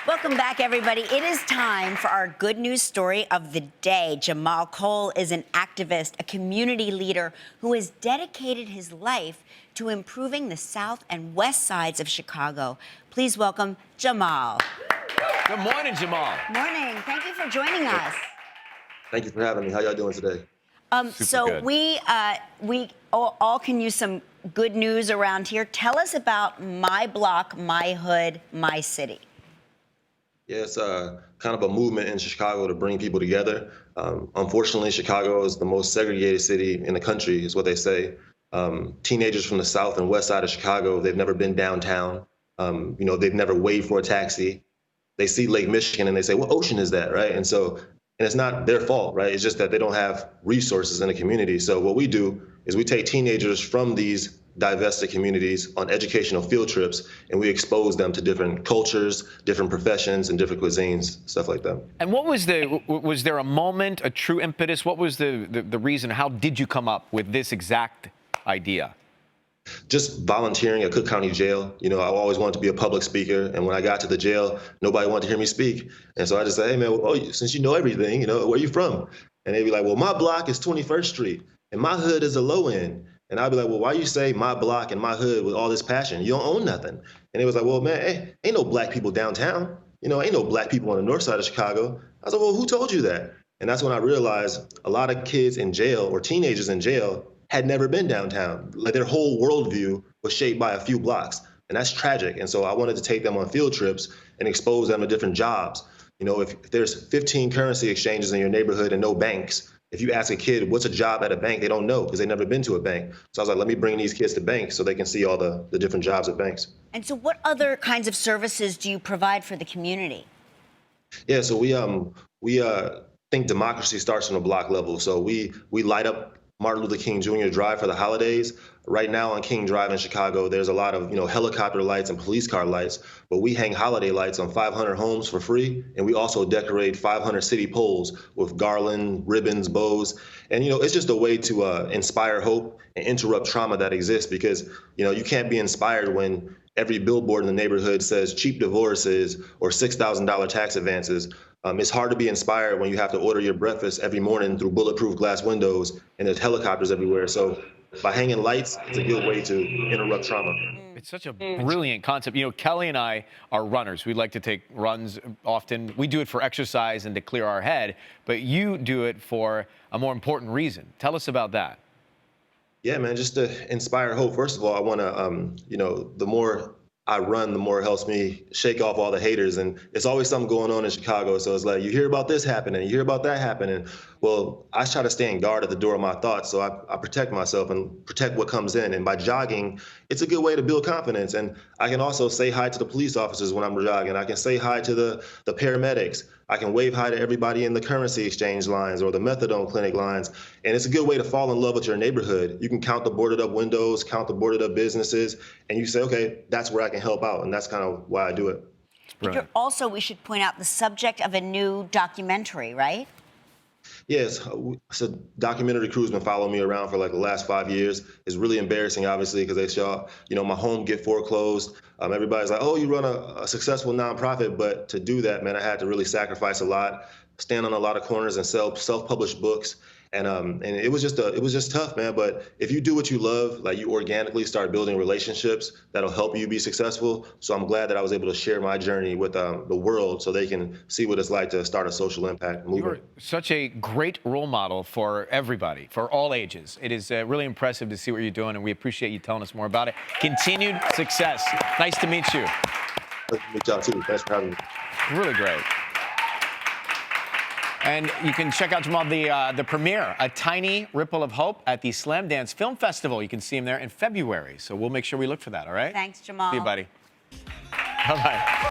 Welcome back, everybody. It is time for our good news story of the day. Jahmal Cole is an activist, a community leader who has dedicated his life to improving the south and west sides of Chicago. Please welcome Jahmal. Good morning, Jahmal. Morning. Thank you for joining us. Thank you for having me. How y'all doing today? So good. we all can use some good news around here. Tell us about My Block, My Hood, My City. Yeah, it's kind of a movement in Chicago to bring people together. Unfortunately, Chicago is the most segregated city in the country, is what they say. Teenagers from the south and west side of Chicago, they've never been downtown. They've never waved for a taxi. They see Lake Michigan and they say, what ocean is that, right? And it's not their fault, right? It's just that they don't have resources in the community. So what we do is we take teenagers from these divested communities on educational field trips, and we expose them to different cultures, different professions, and different cuisines, stuff like that. And what was there a moment, a true impetus? What was the reason? How did you come up with this exact idea? Just volunteering at Cook County Jail. I always wanted to be a public speaker. And when I got to the jail, nobody wanted to hear me speak. And so I just said, hey, man, since you know everything, where are you from? And they'd be like, well, my block is 21st Street and my hood is a low end. And I'd be like, well, why you say my block and my hood with all this passion? You don't own nothing. And it was like, well, man, hey, ain't no black people downtown. Ain't no black people on the north side of Chicago. I was like, well, who told you that? And that's when I realized a lot of kids in jail or teenagers in jail had never been downtown. Like their whole worldview was shaped by a few blocks. And that's tragic. And so I wanted to take them on field trips and expose them to different jobs. If there's 15 currency exchanges in your neighborhood and no banks, if you ask a kid, what's a job at a bank, they don't know because they've never been to a bank. So I was like, let me bring these kids to banks so they can see all the different jobs at banks. And so what other kinds of services do you provide for the community? Yeah, so we think democracy starts on the block level. So we light up Martin Luther King Jr. Drive for the holidays. Right now on King Drive in Chicago, there's a lot of helicopter lights and police car lights, but we hang holiday lights on 500 homes for free, and we also decorate 500 city poles with garland, ribbons, bows, and it's just a way to inspire hope and interrupt trauma that exists because you can't be inspired when every billboard in the neighborhood says cheap divorces or $6,000 tax advances. It's hard to be inspired when you have to order your breakfast every morning through bulletproof glass windows and there's helicopters everywhere. So by hanging lights, it's a good way to interrupt trauma. It's such a brilliant concept. Kelly and I are runners. We like to take runs often. We do it for exercise and to clear our head, but you do it for a more important reason. Tell us about that. Yeah, man, just to inspire hope. First of all, I want to, the more I run, the more it helps me shake off all the haters. And it's always something going on in Chicago. So it's like, you hear about this happening, you hear about that happening. Well, I try to stand guard at the door of my thoughts. So I protect myself and protect what comes in. And by jogging, it's a good way to build confidence. And I can also say hi to the police officers when I'm jogging. I can say hi to the paramedics. I can wave hi to everybody in the currency exchange lines or the methadone clinic lines. And it's a good way to fall in love with your neighborhood. You can count the boarded up windows, count the boarded up businesses, and you say, okay, that's where I can help out. And that's kind of why I do it. You're also, we should point out, the subject of a new documentary, right? Yes, so documentary crew's been following me around for like the last 5 years. It's really embarrassing, obviously, because they saw, my home get foreclosed. Everybody's like, oh, you run a successful nonprofit, but to do that, man, I had to really sacrifice a lot, stand on a lot of corners and sell self-published books. And it was just tough, man. But if you do what you love, like you organically start building relationships that'll help you be successful. So I'm glad that I was able to share my journey with the world so they can see what it's like to start a social impact movement. You're such a great role model for everybody, for all ages. It is really impressive to see what you're doing, and we appreciate you telling us more about it. Continued success. Nice to meet you. Nice to meet y'all too. Thanks for having me. Really great. And you can check out Jahmal the premiere, A Tiny Ripple of Hope, at the Slam Dance Film Festival. You can see him there in February. So we'll make sure we look for that, all right? Thanks, Jahmal. See you, buddy. Bye-bye.